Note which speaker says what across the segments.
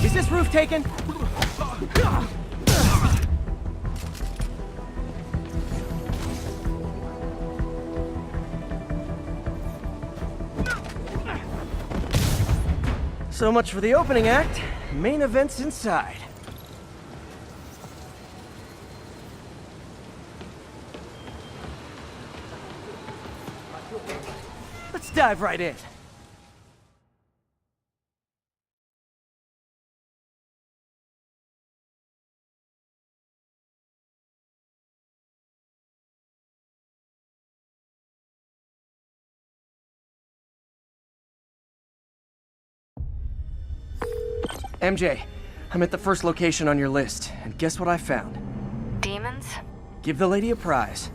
Speaker 1: Is this roof taken? So much for the opening act. Main event's inside. Let's dive right in. MJ, I'm at the first location on your list, and guess what I found?
Speaker 2: Demons?
Speaker 1: Give the lady a prize.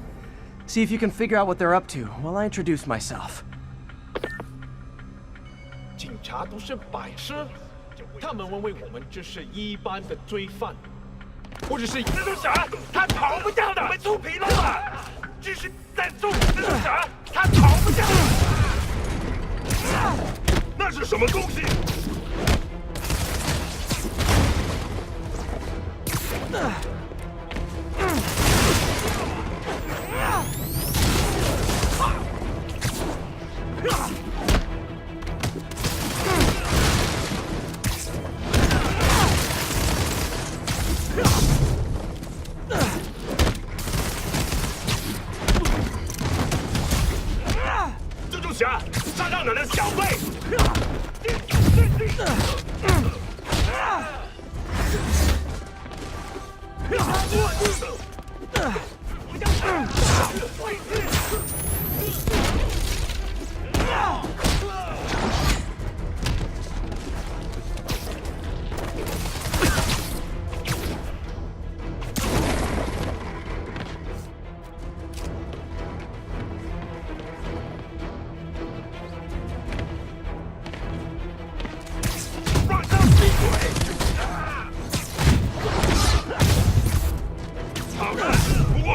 Speaker 1: See if you can figure out what they're up to while I introduce myself.
Speaker 3: 警察都是白痴，他们认为我们只是一般的罪犯，或者是蜘蛛侠，他逃不掉的，被触皮了吧？继续再做蜘蛛侠，他逃不掉的。那是什么东西？ 蜘蛛侠，杀掉你的小辈！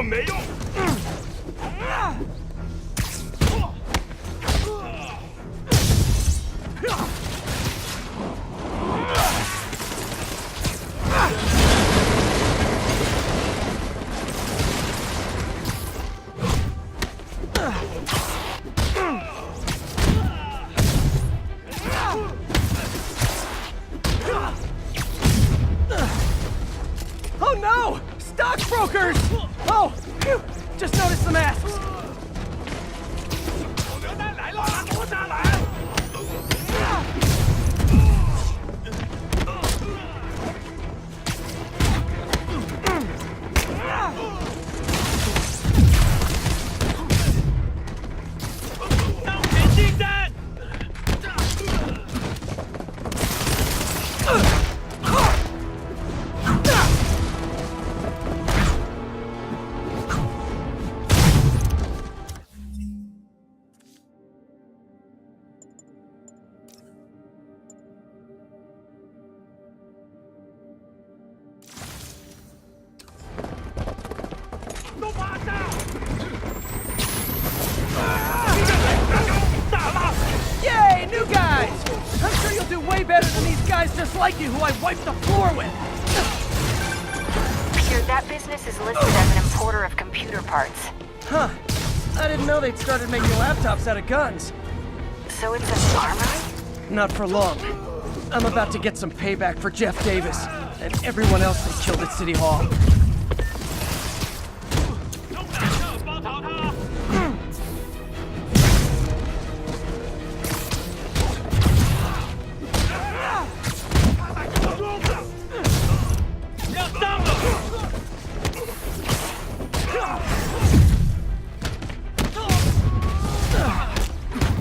Speaker 3: 没用。
Speaker 1: Oh no! Stockbrokers! Oh, phew! Just noticed the masks.
Speaker 3: 榴弹来了，活下来！
Speaker 1: Yay, new guys! I'm sure you'll do way better than these guys just like you who I wiped the floor with.
Speaker 2: Here, that business is listed as an importer of computer parts.
Speaker 1: Huh. I didn't know they'd started making laptops out of guns.
Speaker 2: So it's an armory?
Speaker 1: Not for long. I'm about to get some payback for Jeff Davis and everyone else they killed at City Hall.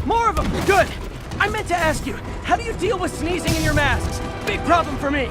Speaker 1: More of them! Good! I meant to ask you, how do you deal with sneezing in your masks? Big problem for me!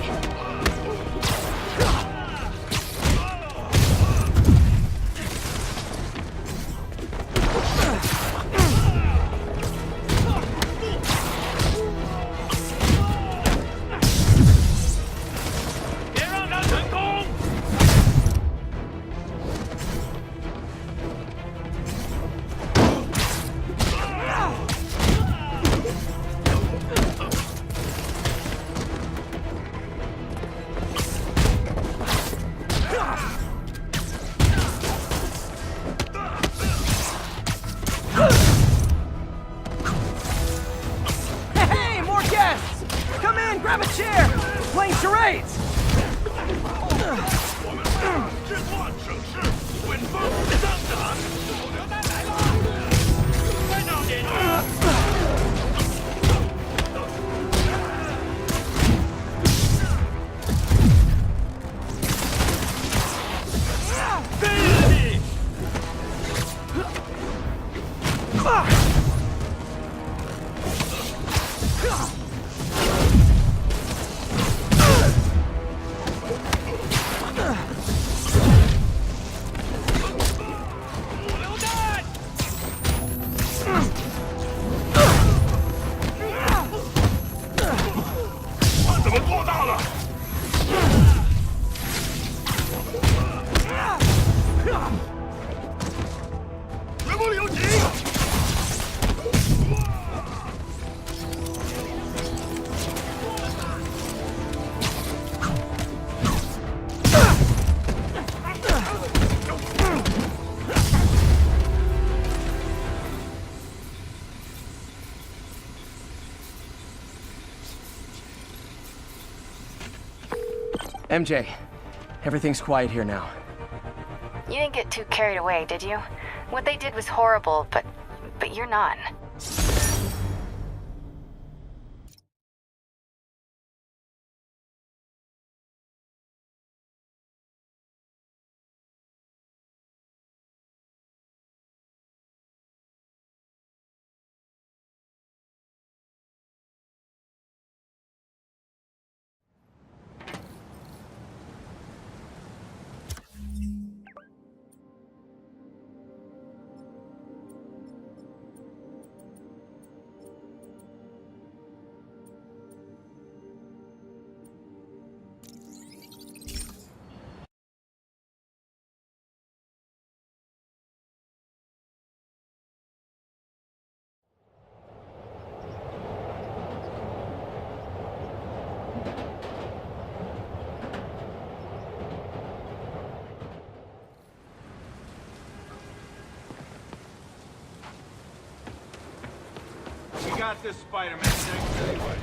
Speaker 1: MJ, everything's quiet here now.
Speaker 2: You didn't get too carried away, did you? What they did was horrible, but you're not.
Speaker 4: We got this, Spider-Man. Thanks anyway.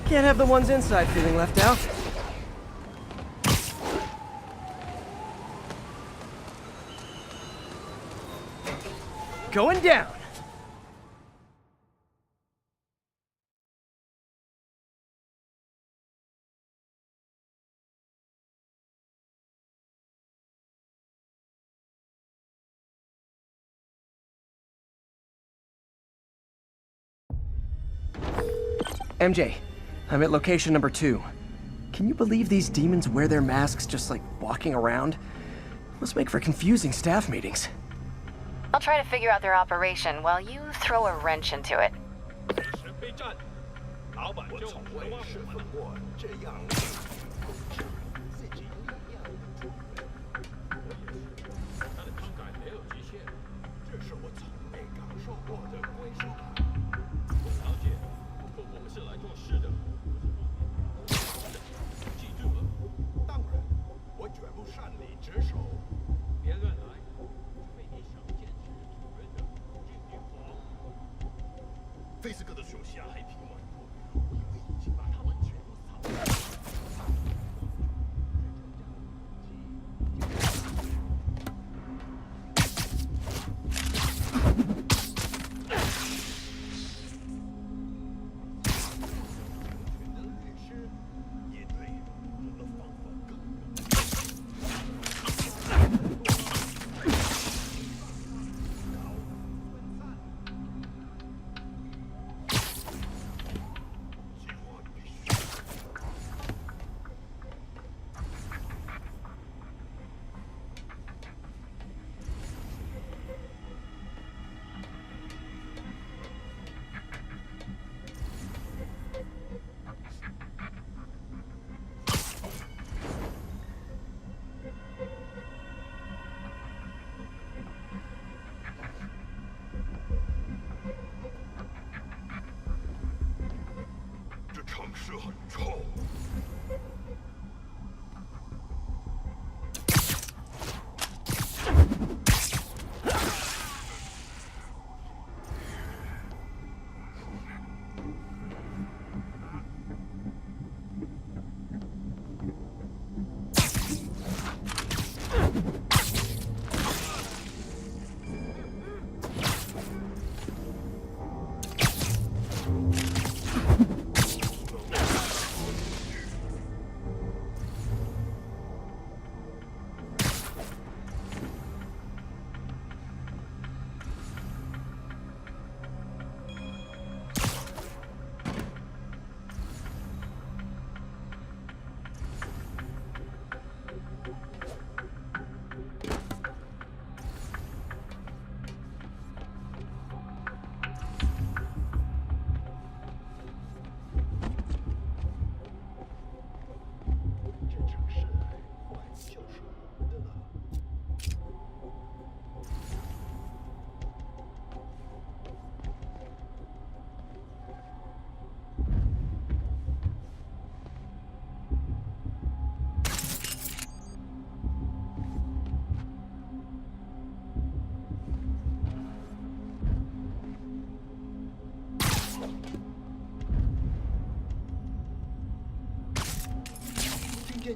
Speaker 1: Can't have the ones inside feeling left out. Going down. MJ, I'm at location number 2. Can you believe these demons wear their masks just like walking around? Must make for confusing staff meetings.
Speaker 2: I'll try to figure out their operation while you throw a wrench into it.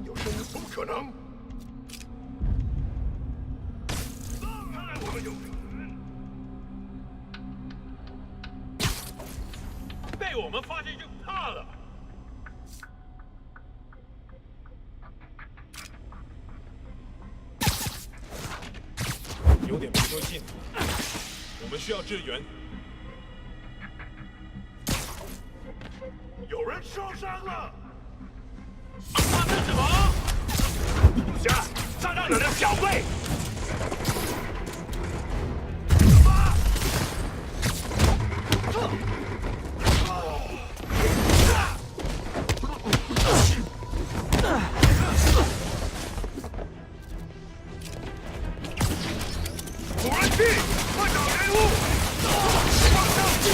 Speaker 3: 有声音，不可能！看来我们有人被我们发现就怕了。有点不对劲，我们需要支援。有人受伤了。 发生什么？部下，炸弹者的小队！什么？无人机，快找人物！放上机会！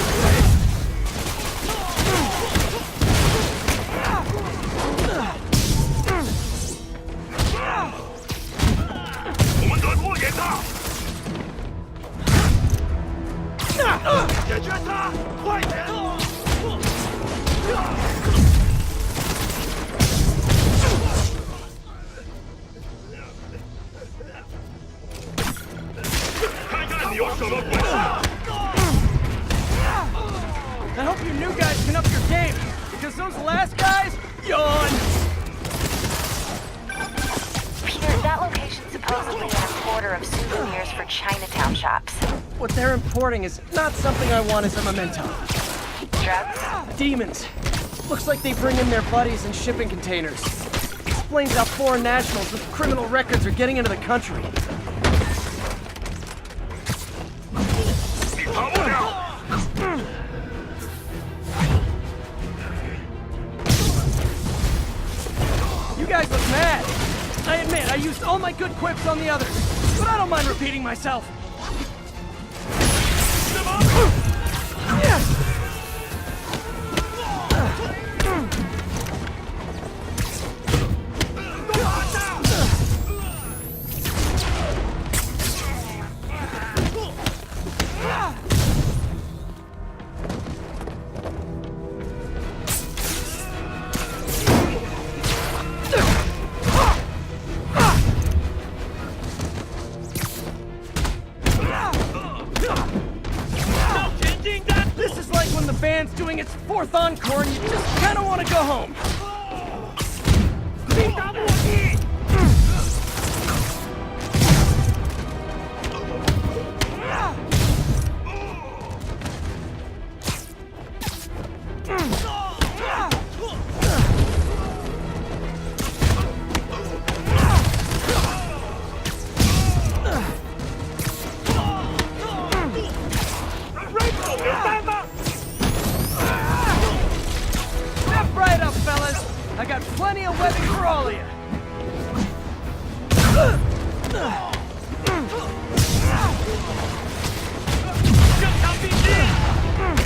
Speaker 3: 解决他！快点！看看你有什么本事！
Speaker 1: I hope you new guys can up your game, because those last guys, yawn!
Speaker 2: Peter, that location's supposedly an importer of souvenirs for Chinatown shops.
Speaker 1: What they're importing is not something I want as a memento.
Speaker 2: Drugs?
Speaker 1: Demons. Looks like they bring in their buddies in shipping containers. Explains how foreign nationals with criminal records are getting into the country.
Speaker 3: 你逃不了！
Speaker 1: You guys look mad. I admit, I used all my good quips on the others, but I don't mind repeating myself. This is like when the band's doing its fourth encore and you just kind of want to go home. Step right up, fellas. I got plenty of webbing for all of you.
Speaker 3: 正常必击，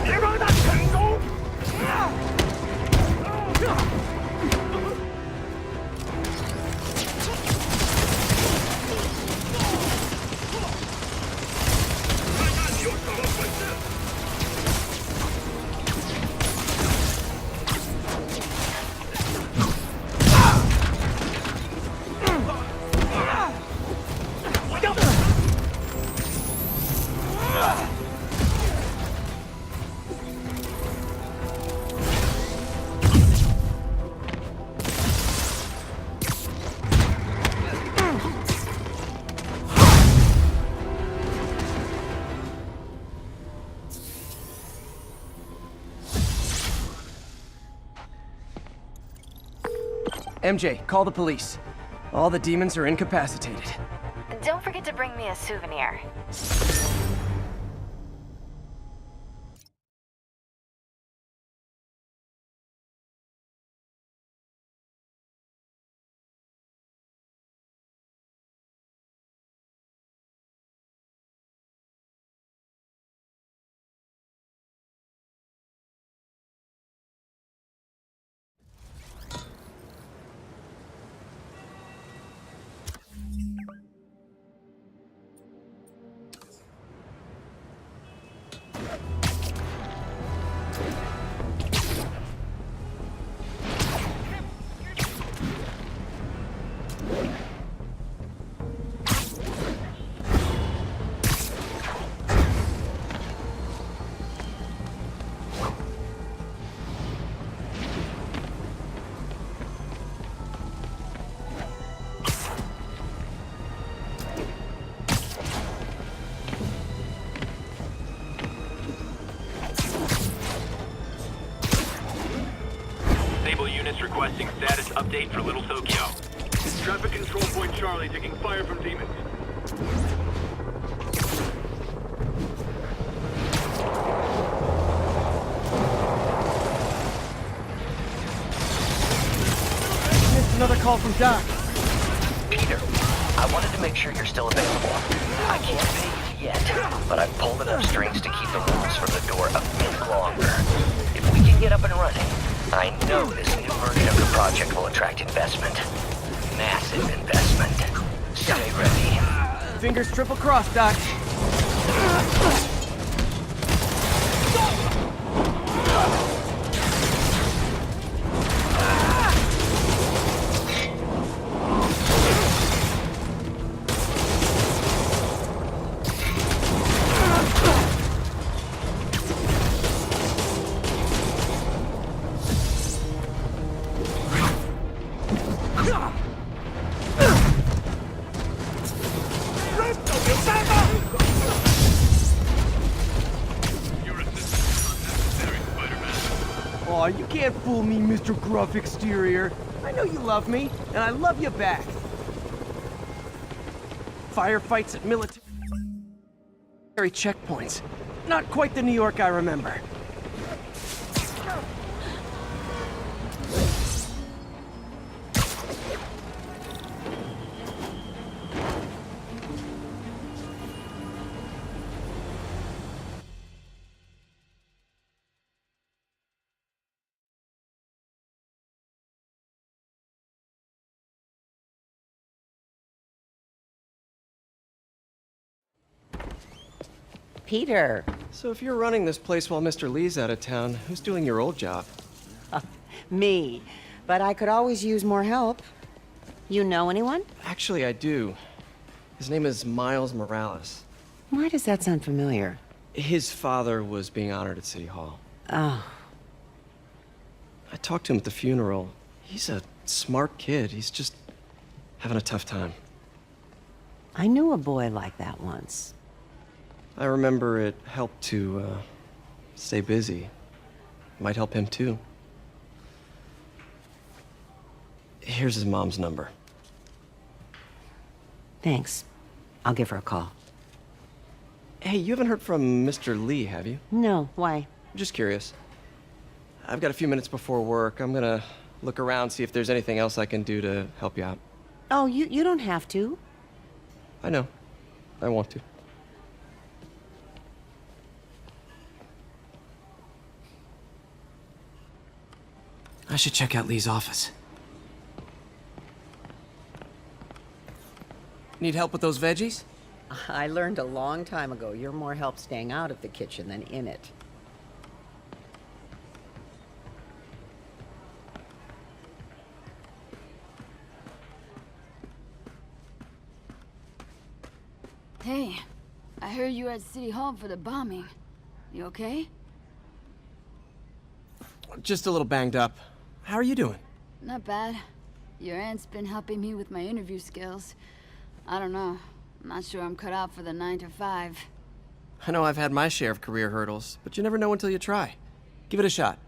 Speaker 3: 别让他成功。看看你有什么本事！ 我要。
Speaker 1: MJ, call the police. All the demons are incapacitated.
Speaker 2: Don't forget to bring me a souvenir.
Speaker 5: Sable units requesting status update for Little Tokyo. Traffic control point Charlie taking fire from demons.
Speaker 1: Missed another call from Doc.
Speaker 6: Peter, I wanted to make sure you're still available. I can't pay you yet, but I've pulled enough strings to keep the rules from the door a bit longer. If we can get up and running, I know this new version of the project will attract investment. Massive investment. Stay ready.
Speaker 1: Fingers triple crossed, Doc. Aw, you can't fool me, Mr. Gruff Exterior. I know you love me, and I love you back. Firefights at military checkpoints. Not quite the New York I remember.
Speaker 7: Peter.
Speaker 1: So if you're running this place while Mr. Lee's out of town, who's doing your old job?
Speaker 7: Me. But I could always use more help. You know anyone?
Speaker 1: Actually, I do. His name is Miles Morales.
Speaker 7: Why does that sound familiar?
Speaker 1: His father was being honored at City Hall.
Speaker 7: Oh.
Speaker 1: I talked to him at the funeral. He's a smart kid. He's just having a tough time.
Speaker 7: I knew a boy like that once.
Speaker 1: I remember it helped to stay busy. Might help him too. Here's his mom's number.
Speaker 7: Thanks. I'll give her a call.
Speaker 1: Hey, you haven't heard from Mr. Lee, have you?
Speaker 7: No, why?
Speaker 1: Just curious. I've got a few minutes before work. I'm gonna look around, see if there's anything else I can do to help you out.
Speaker 7: Oh, you don't have to.
Speaker 1: I know. I want to. I should check out Lee's office. Need help with those veggies?
Speaker 7: I learned a long time ago you're more help staying out of the kitchen than in it.
Speaker 8: Hey, I heard you were at City Hall for the bombing. You okay?
Speaker 1: Just a little banged up. How are you doing?
Speaker 8: Not bad. Your aunt's been helping me with my interview skills. I don't know. I'm not sure I'm cut out for the 9 to 5.
Speaker 1: I know I've had my share of career hurdles, but you never know until you try. Give it a shot.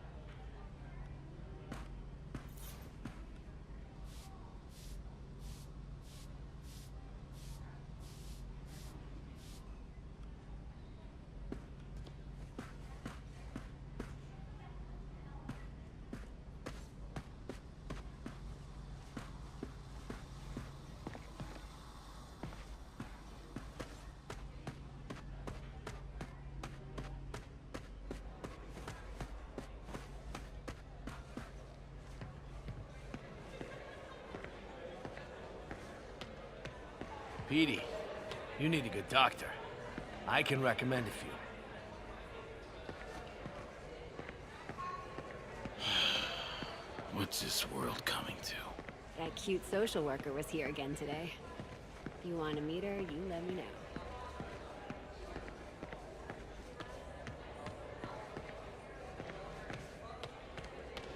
Speaker 9: Petey, you need a good doctor. I can recommend a few. What's this world coming to?
Speaker 10: That cute social worker was here again today. If you want to meet her, you let me know.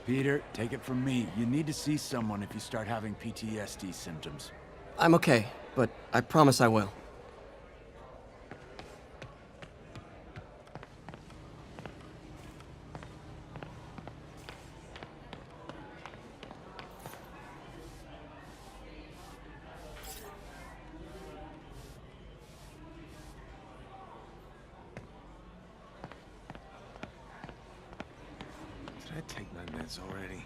Speaker 11: Peter, take it from me. You need to see someone if you start having PTSD symptoms.
Speaker 1: I'm okay, but I promise I will.
Speaker 3: Did I take my meds already?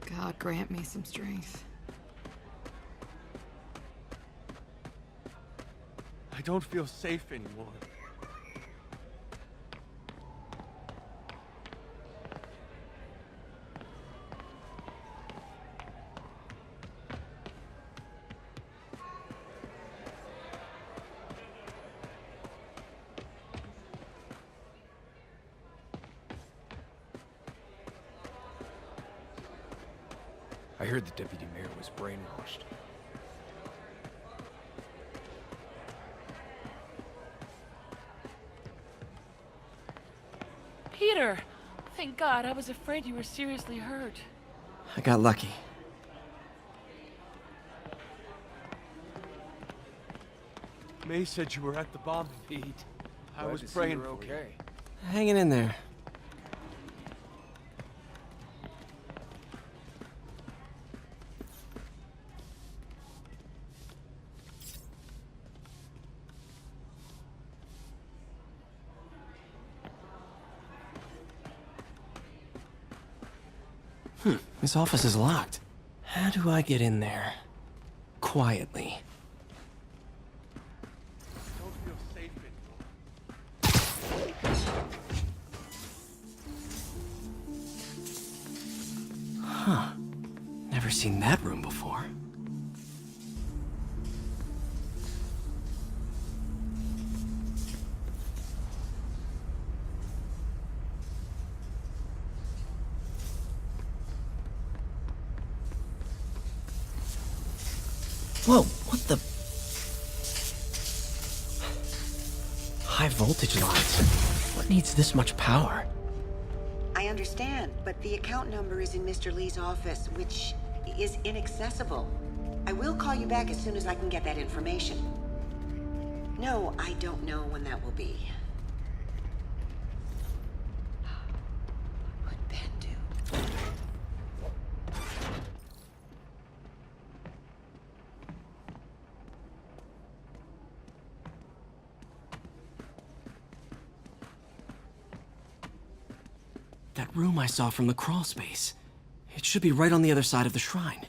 Speaker 12: God grant me some strength.
Speaker 3: I don't feel safe anymore. I heard the deputy mayor was brainwashed.
Speaker 12: Peter! Thank God, I was afraid you were seriously hurt.
Speaker 1: I got lucky.
Speaker 3: May said you were at the bomb, Pete. I was praying for you.
Speaker 1: Hanging in there. This office is locked. How do I get in there? Quietly.
Speaker 3: Don't feel safe anymore.
Speaker 1: Huh. Never seen that room before. Whoa, what the? High voltage lines. What needs this much power?
Speaker 7: I understand, but the account number is in Mr. Lee's office, which is inaccessible. I will call you back as soon as I can get that information. No, I don't know when that will be. What would Ben do?
Speaker 1: That room I saw from the crawl space. It should be right on the other side of the shrine.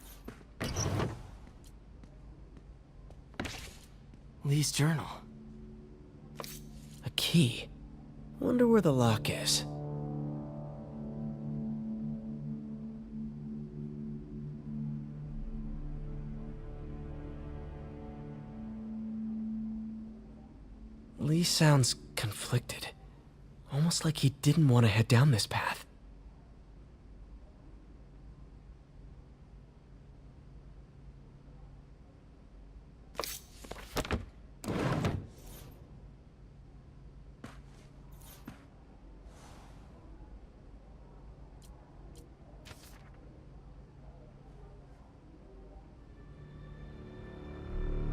Speaker 1: Lee's journal. A key. Wonder where the lock is. Lee sounds conflicted. Almost like he didn't want to head down this path.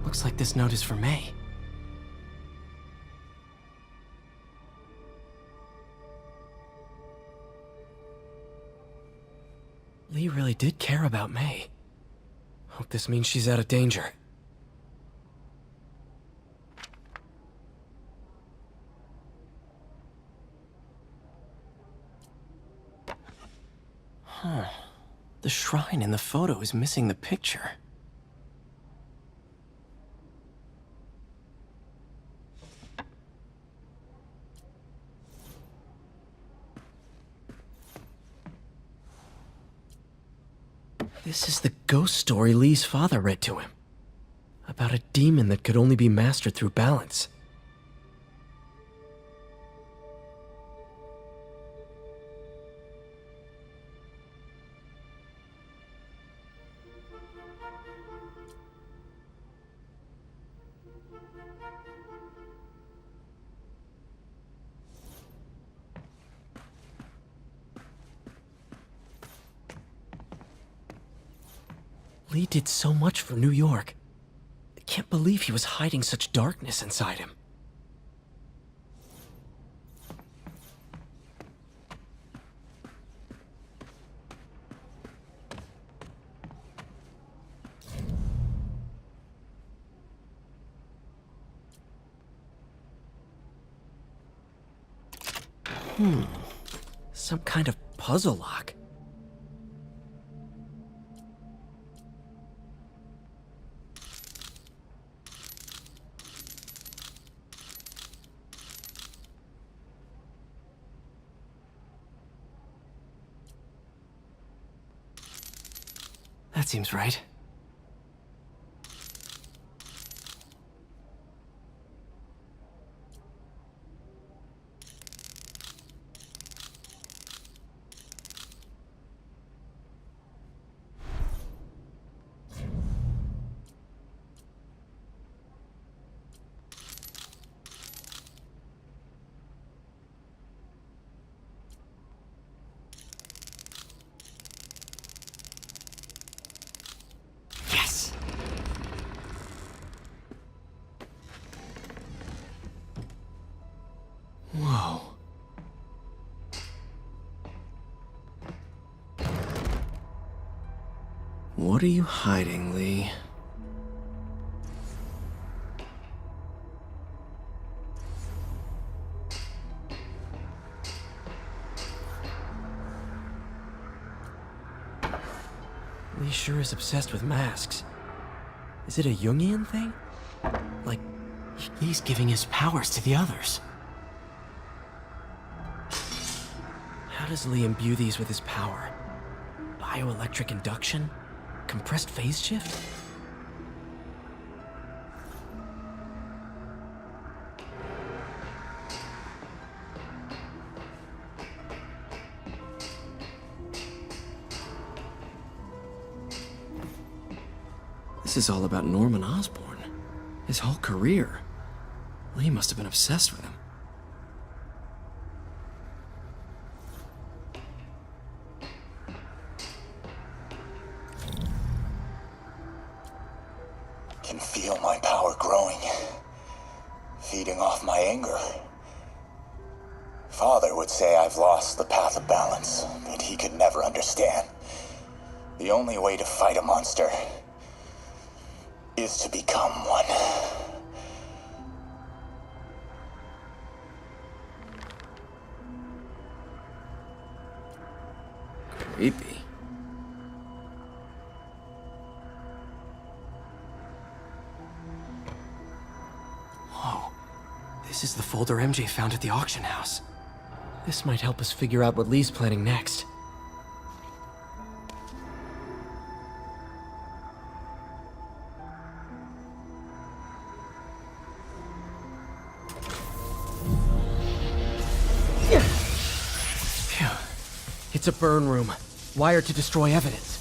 Speaker 1: Looks like this note is for May. Lee really did care about May. Hope this means she's out of danger. Huh. The shrine in the photo is missing the picture. This is the ghost story Lee's father read to him. About a demon that could only be mastered through balance. Lee did so much for New York. I can't believe he was hiding such darkness inside him. Some kind of puzzle lock. That seems right. Whoa. What are you hiding, Lee? Lee sure is obsessed with masks. Is it a Jungian thing? Like, he's giving his powers to the others. How does Lee imbue these with his power? Bioelectric induction? Compressed phase shift? This is all about Norman Osborn. His whole career. Lee must have been obsessed with him.
Speaker 13: Can feel my power growing, feeding off my anger. Father would say I've lost the path of balance, but he could never understand. The only way to fight a monster is to become one.
Speaker 1: Creepy. Whoa. This is the folder MJ found at the auction house. This might help us figure out what Lee's planning next. Phew. It's a burn room, wired to destroy evidence.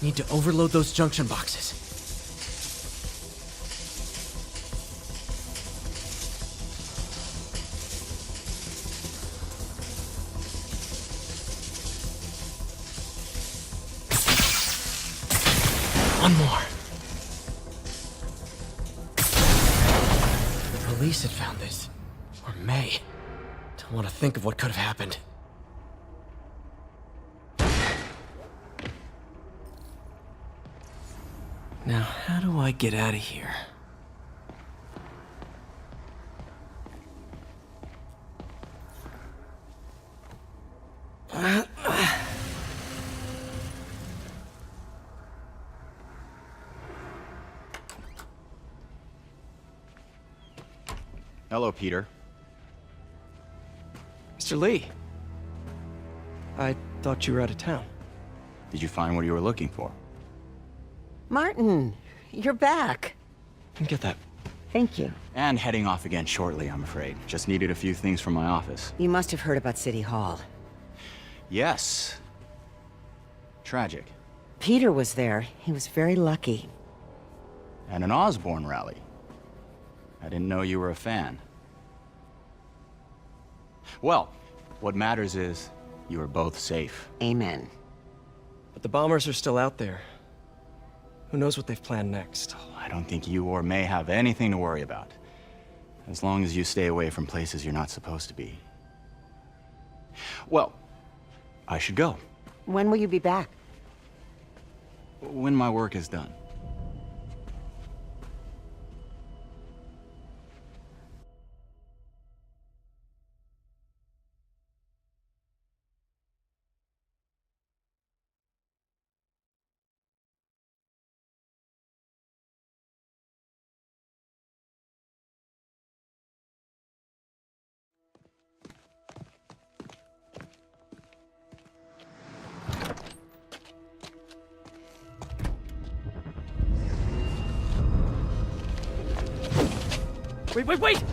Speaker 1: Need to overload those junction boxes. One more. The police had found this. Or May. I want to think of what could have happened. Now, how do I get out of here?
Speaker 14: Hello, Peter.
Speaker 1: Mr. Lee. I thought you were out of town.
Speaker 14: Did you find what you were looking for?
Speaker 7: Martin, you're back.
Speaker 1: Get that.
Speaker 7: Thank you.
Speaker 14: And heading off again shortly, I'm afraid. Just needed a few things from my office.
Speaker 7: You must have heard about City Hall.
Speaker 14: Yes. Tragic.
Speaker 7: Peter was there. He was very lucky.
Speaker 14: And an Osborn rally. I didn't know you were a fan. Well, what matters is you are both safe.
Speaker 7: Amen.
Speaker 1: But the bombers are still out there. Who knows what they've planned next?
Speaker 14: I don't think you or May have anything to worry about. As long as you stay away from places you're not supposed to be. Well, I should go.
Speaker 7: When will you be back?
Speaker 14: When my work is done.
Speaker 1: Wait!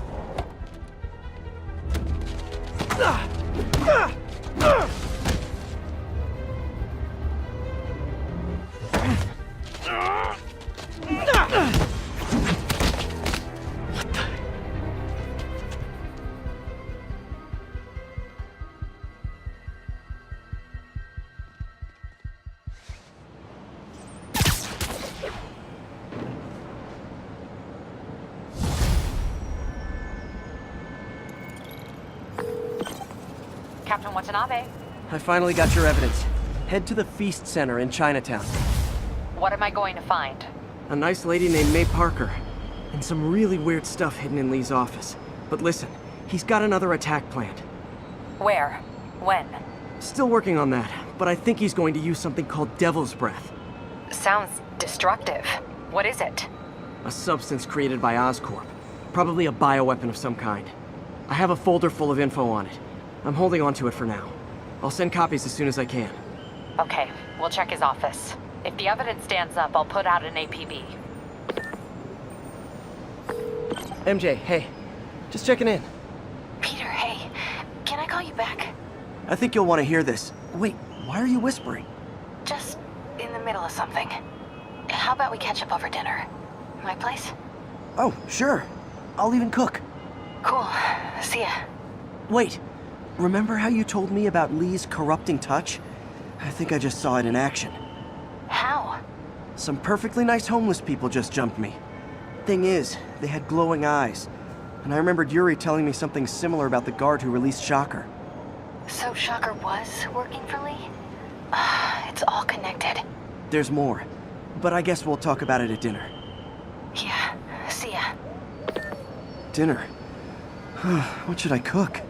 Speaker 2: Captain Watanabe,
Speaker 1: I finally got your evidence. Head to the Feast Center in Chinatown.
Speaker 2: what am I going to find?
Speaker 1: A nice lady named May Parker. And some really weird stuff hidden in Lee's office. But listen, he's got another attack planned.
Speaker 2: Where? When?
Speaker 1: Still working on that, but I think he's going to use something called Devil's Breath.
Speaker 2: Sounds destructive. What is it?
Speaker 1: A substance created by Oscorp. Probably a bioweapon of some kind. I have a folder full of info on it. I'm holding on to it for now. I'll send copies as soon as I can.
Speaker 2: Okay, we'll check his office. If the evidence stands up, I'll put out an APB.
Speaker 1: MJ, hey. Just checking in.
Speaker 2: Peter, hey. Can I call you back?
Speaker 1: I think you'll want to hear this. Wait, why are you whispering?
Speaker 2: Just in the middle of something. How about we catch up over dinner? My place?
Speaker 1: Oh, sure. I'll even cook.
Speaker 2: Cool. See ya.
Speaker 1: Wait. Remember how you told me about Lee's corrupting touch? I think I just saw it in action.
Speaker 2: How?
Speaker 1: Some perfectly nice homeless people just jumped me. Thing is, they had glowing eyes. And I remembered Yuri telling me something similar about the guard who released Shocker.
Speaker 2: So Shocker was working for Lee? It's all connected.
Speaker 1: There's more. But I guess we'll talk about it at dinner.
Speaker 2: Yeah. See ya.
Speaker 1: Dinner? What should I cook?